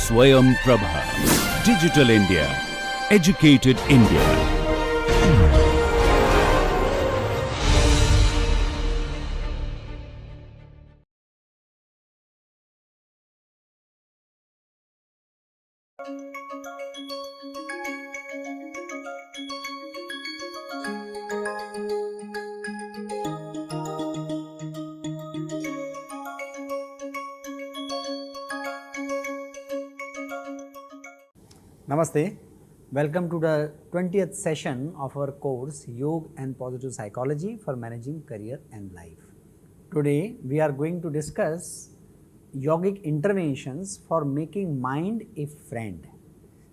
Swayam Prabha. Digital India. Educated India. Namaste. Welcome to the 20th session of our course Yoga and Positive Psychology for Managing Career and Life. Today we are going to discuss yogic interventions for making mind a friend.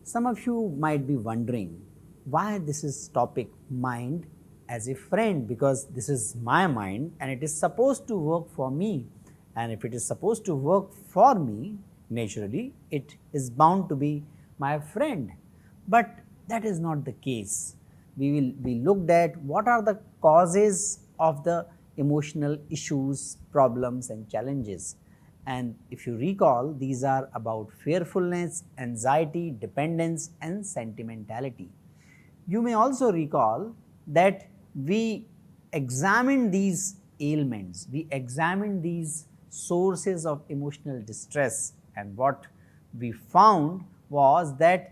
Some of you might be wondering why this is topic mind as a friend, because this is my mind and it is supposed to work for me, and if it is supposed to work for me, naturally it is bound to be my friend. But that is not the case. We looked at what are the causes of the emotional issues, problems and challenges. And if you recall, these are about fearfulness, anxiety, dependence and sentimentality. You may also recall that we examined these ailments, we examined these sources of emotional distress, and what we found was that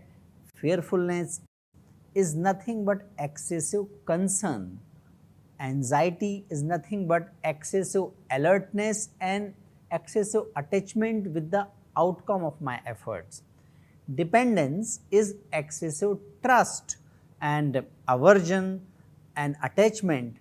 fearfulness is nothing but excessive concern, anxiety is nothing but excessive alertness and excessive attachment with the outcome of my efforts. Dependence is excessive trust, and aversion and attachment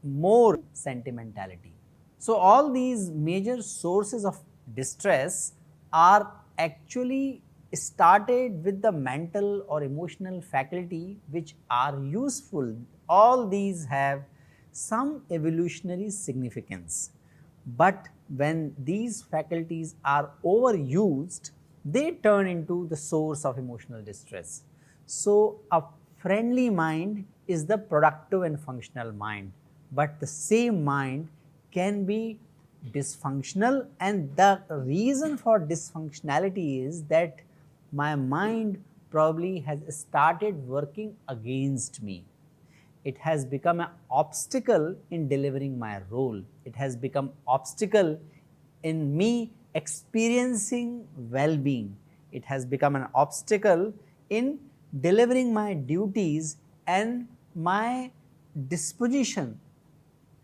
more sentimentality. So, all these major sources of distress are actually started with the mental or emotional faculty which are useful. All these have some evolutionary significance, but when these faculties are overused, they turn into the source of emotional distress. So, a friendly mind is the productive and functional mind, but the same mind can be dysfunctional, and the reason for dysfunctionality is that my mind probably has started working against me. It has become an obstacle in delivering my role. It has become obstacle in me experiencing well-being. It has become an obstacle in delivering my duties and my disposition.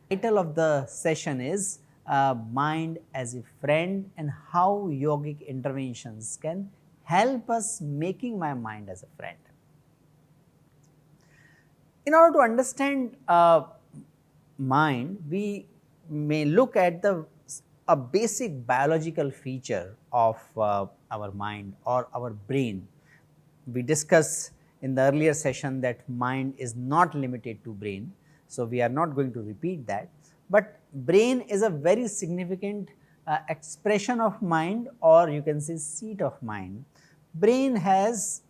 The title of the session is Mind as a Friend, and how yogic interventions can help us making my mind as a friend. In order to understand mind, we may look at a basic biological feature of our mind or our brain. We discussed in the earlier session that mind is not limited to brain, so we are not going to repeat that, but brain is a very significant expression of mind, or you can say seat of mind. Brain has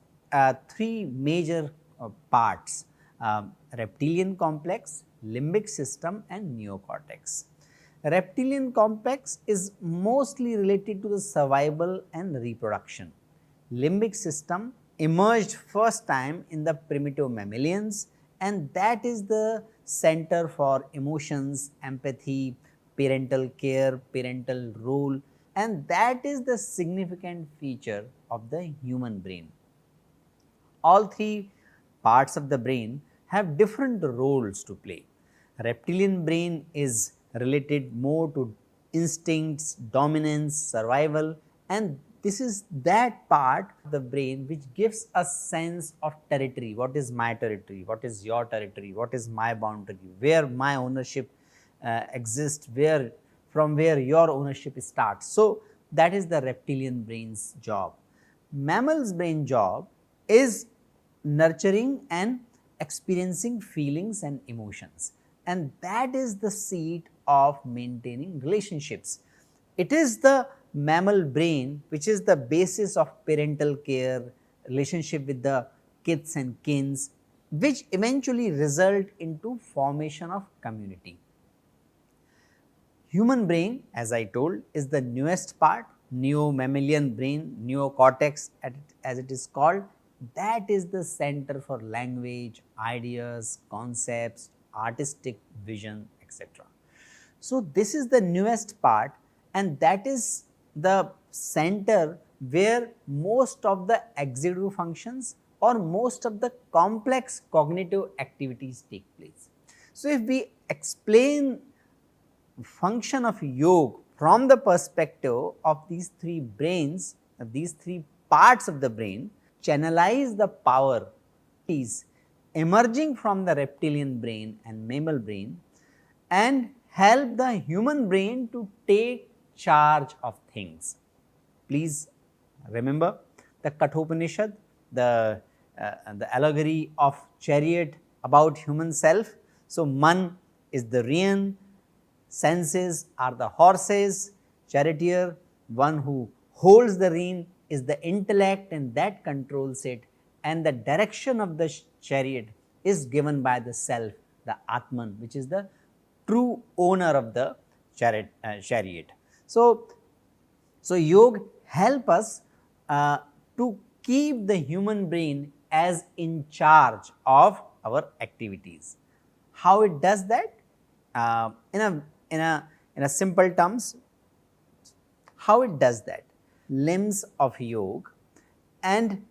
three major parts: reptilian complex, limbic system and neocortex. Reptilian complex is mostly related to the survival and reproduction. Limbic system emerged first time in the primitive mammalians, and that is the center for emotions, empathy, parental care, parental role, and that is the significant feature of the human brain. All three parts of the brain have different roles to play. Reptilian brain is related more to instincts, dominance, survival, and this is that part of the brain which gives a sense of territory. What is my territory? What is your territory? What is my boundary? Where my ownership exists, from where your ownership starts. So, that is the reptilian brain's job. Mammal's brain job is nurturing and experiencing feelings and emotions, and that is the seat of maintaining relationships. It is the mammal brain which is the basis of parental care, relationship with the kids and kins, which eventually result into formation of community. Human brain, as I told, is the newest part, neo-mammalian brain, neocortex as it is called, that is the center for language, ideas, concepts, artistic vision, etc. So, this is the newest part, and that is the center where most of the executive functions or most of the complex cognitive activities take place. So, if we explain function of yoga from the perspective of these three brains, these three parts of the brain, channelize the power is emerging from the reptilian brain and mammal brain and help the human brain to take charge of things. Please remember the Kathopanishad, the allegory of chariot about human self. So, man is the rein, senses are the horses, charioteer, one who holds the rein is the intellect and that controls it, and the direction of the chariot is given by the self, the Atman, which is the true owner of the chariot. So, yoga help us to keep the human brain as in charge of our activities. How it does that? In a simple terms, how it does that? Limbs of yoga, and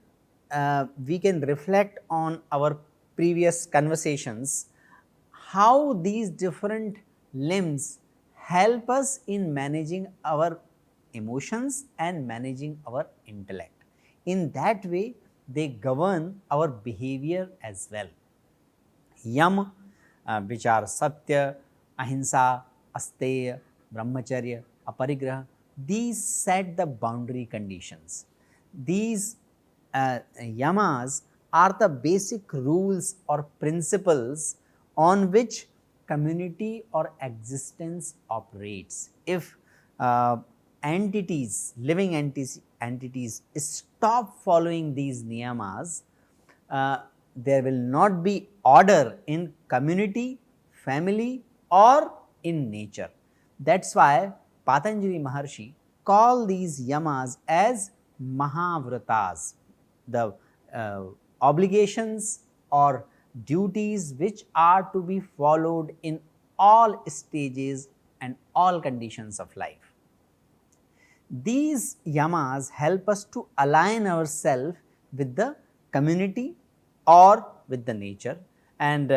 we can reflect on our previous conversations how these different limbs help us in managing our emotions and managing our intellect. In that way, they govern our behavior as well. Yam, which are Satya, Ahimsa, Asteya, Brahmacharya, Aparigraha, these set the boundary conditions. These yamas are the basic rules or principles on which community or existence operates. If entities, living entities stop following these niyamas, there will not be order in community, family or in nature. That is why Patanjali Maharshi call these yamas as Mahavratas, the obligations or duties which are to be followed in all stages and all conditions of life. These yamas help us to align ourselves with the community or with the nature, and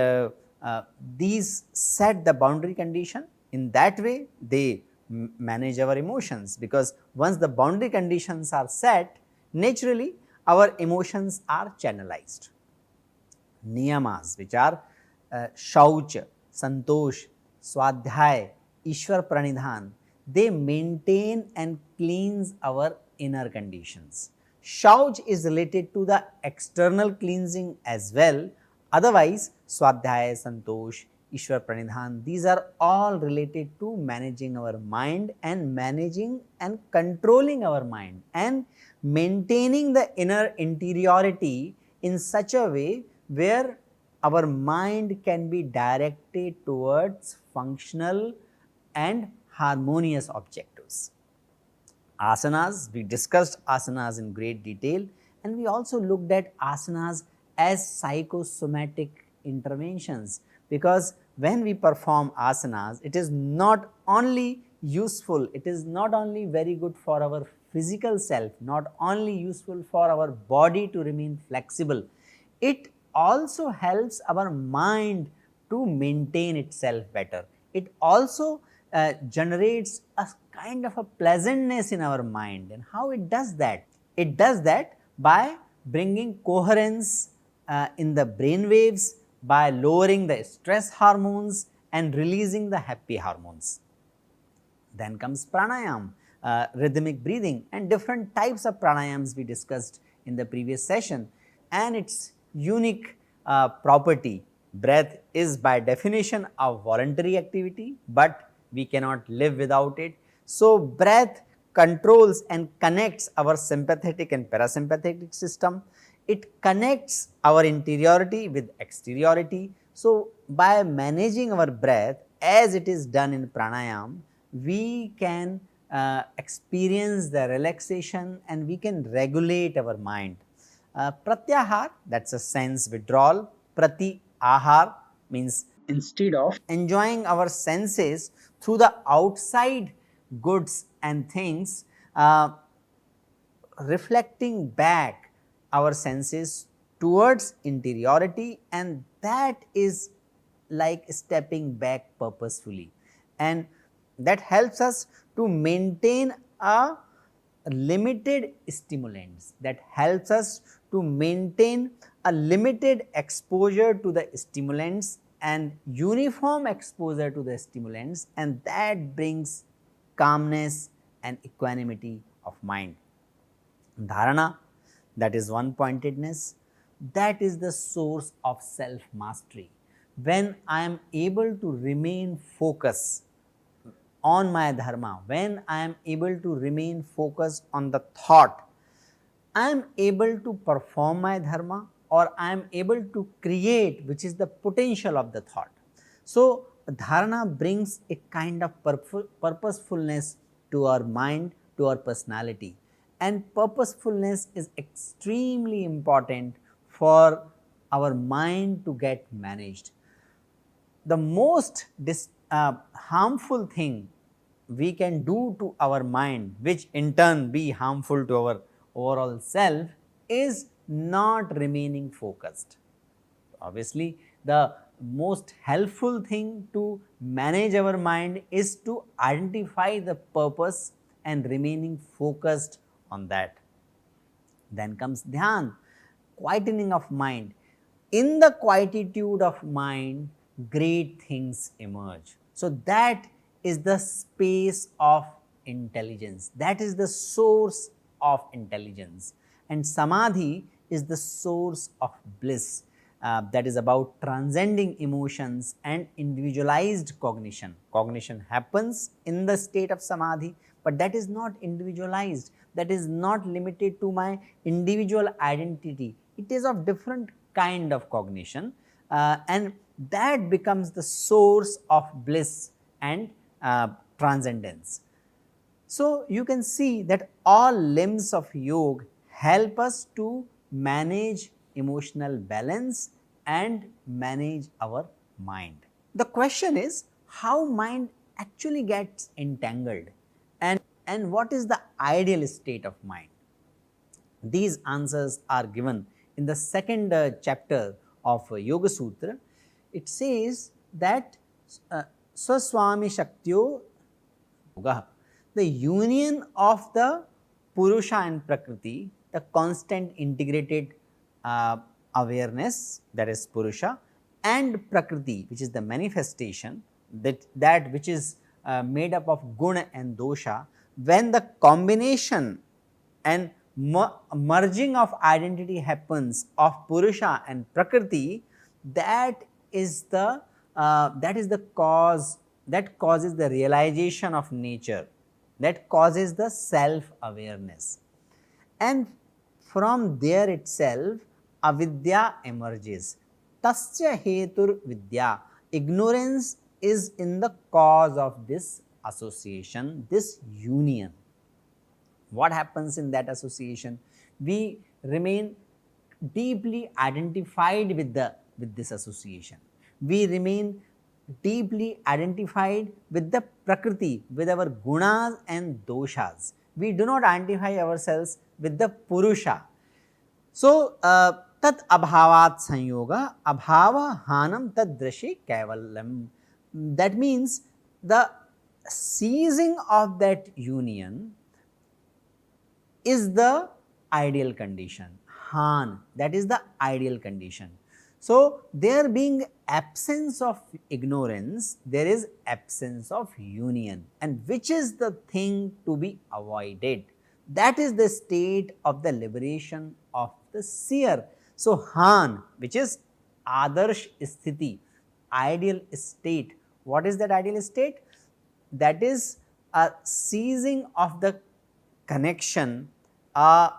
these set the boundary condition. In that way, they manage our emotions, because once the boundary conditions are set, naturally our emotions are channelized. Niyamas, which are Shauch, Santosh, Swadhyay, Ishwar Pranidhan, they maintain and cleanse our inner conditions. Shauch is related to the external cleansing as well. Otherwise, Swadhyay, Santosh, Ishwar Pranidhan, these are all related to managing our mind and managing and controlling our mind and maintaining the inner interiority in such a way where our mind can be directed towards functional and harmonious objectives. Asanas, we discussed asanas in great detail, and we also looked at asanas as psychosomatic interventions, because when we perform asanas, it is not only useful, it is not only very good for our physical self, not only useful for our body to remain flexible, it also helps our mind to maintain itself better. It also generates a kind of a pleasantness in our mind. And how it does that? It does that by bringing coherence in the brain waves, by lowering the stress hormones and releasing the happy hormones. Then comes pranayam, rhythmic breathing, and different types of pranayams we discussed in the previous session, and its unique property. Breath is by definition a voluntary activity, but we cannot live without it. So, breath controls and connects our sympathetic and parasympathetic system. It connects our interiority with exteriority. So, by managing our breath as it is done in pranayam, we can experience the relaxation and we can regulate our mind. Pratyahar, that's a sense withdrawal. Prati ahar means instead of enjoying our senses through the outside goods and things, reflecting back our senses towards interiority, and that is like stepping back purposefully, and that helps us to maintain a limited stimulants, that helps us to maintain a limited exposure to the stimulants and uniform exposure to the stimulants, and that brings calmness and equanimity of mind. Dharana, that is one pointedness, that is the source of self mastery. When I am able to remain focused on my dharma, when I am able to remain focused on the thought, I am able to perform my dharma, or I am able to create, which is the potential of the thought. So, dharana brings a kind of purposefulness to our mind, to our personality, and purposefulness is extremely important for our mind to get managed. The most harmful thing we can do to our mind, which in turn be harmful to our overall self, is not remaining focused. Obviously, the most helpful thing to manage our mind is to identify the purpose and remaining focused on that. Then comes dhyan, quietening of mind. In the quietude of mind, great things emerge. So, that is the space of intelligence, that is the source of intelligence, and samadhi is the source of bliss. That is about transcending emotions and individualized cognition. Cognition happens in the state of samadhi, but that is not individualized, that is not limited to my individual identity, it is of different kind of cognition, and that becomes the source of bliss and transcendence. So, you can see that all limbs of yoga help us to manage emotional balance and manage our mind. The question is how mind actually gets entangled, and what is the ideal state of mind. These answers are given in the second chapter of Yoga Sutra. It says that Swaswami Shaktyo Yoga, the union of the Purusha and Prakriti, the constant integrated awareness, that is Purusha, and Prakriti, which is the manifestation, that which is made up of guna and dosha, when the combination and merging of identity happens of Purusha and Prakriti, that is the cause, that causes the realization of nature, that causes the self awareness, and from there itself avidya emerges. Tasya hetur vidya, ignorance is in the cause of this association, this union. What happens in that association? We remain deeply identified with this association. We remain deeply identified with the Prakriti, with our gunas and doshas. We do not identify ourselves with the Purusha. So, tat abhavat sanyoga, abhava hanam tad drashe kaivalyam. That means the ceasing of that union is the ideal condition. Han, that is the ideal condition. So, there being absence of ignorance, there is absence of union, and which is the thing to be avoided? That is the state of the liberation of the seer. So, Han, which is Adarsh Sthiti, ideal state. What is that ideal state? That is a ceasing of the connection, a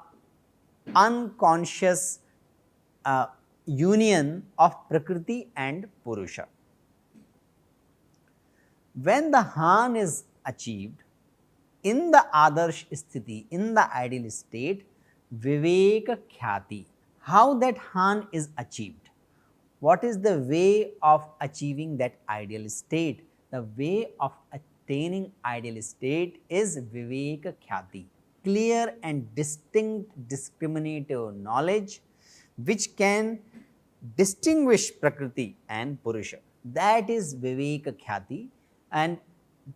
unconscious union of Prakriti and Purusha. When the Han is achieved, in the adarsh sthiti, in the ideal state, vivek khyati. How that han is achieved? What is the way of achieving that ideal state? The way of attaining ideal state is vivek khyati, clear and distinct discriminative knowledge which can distinguish Prakriti and Purusha. That is Vivek Khyati, and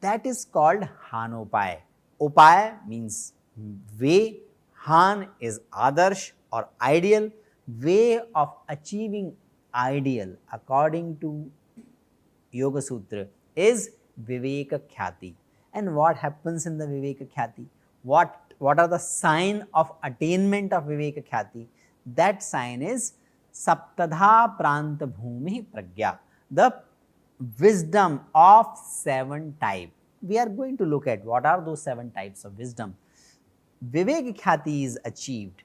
that is called Hanopay. Upay means way, Han is Adarsh or ideal, way of achieving ideal according to Yoga Sutra is Viveka Khyati. And what happens in the Viveka Khyati? What are the sign of attainment of Viveka Khyati? That sign is Saptadha Pranta Bhumi Pragya, the wisdom of 7 types. We are going to look at what are those 7 types of wisdom. Viveka Khyati is achieved.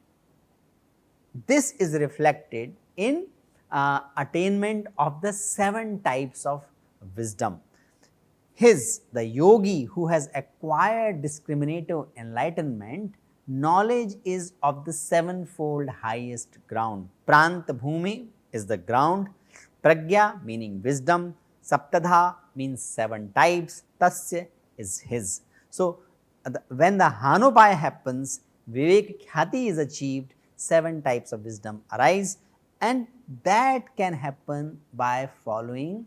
This is reflected in attainment of the 7 types of wisdom. The yogi who has acquired discriminative enlightenment, knowledge is of the 7-fold highest ground. Pranta Bhumi is the ground, Pragya meaning wisdom, Saptadha means 7 types, Tasya is his. So, when the Hanopaya happens, Vivek Khyati is achieved, 7 types of wisdom arise, and that can happen by following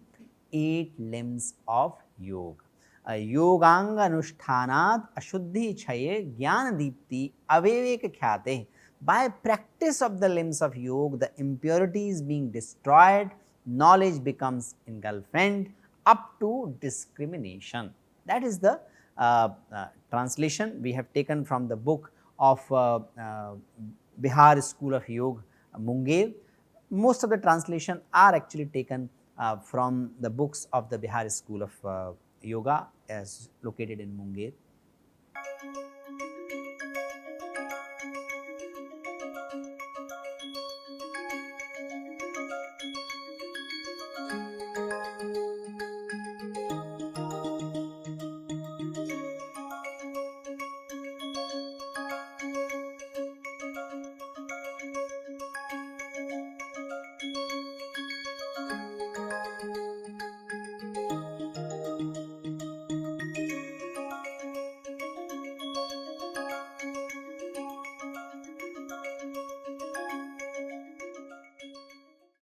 8 limbs of yoga. Yoganga Anushtanat Ashuddhi Chaye Jnana Deepti Avivek Khyate. By practice of the limbs of yoga, the impurities being destroyed, knowledge becomes engulfed up to discrimination. That is the translation we have taken from the book of Bihar School of Yoga, Munger. Most of the translation are actually taken from the books of the Bihar School of Yoga as located in Munger.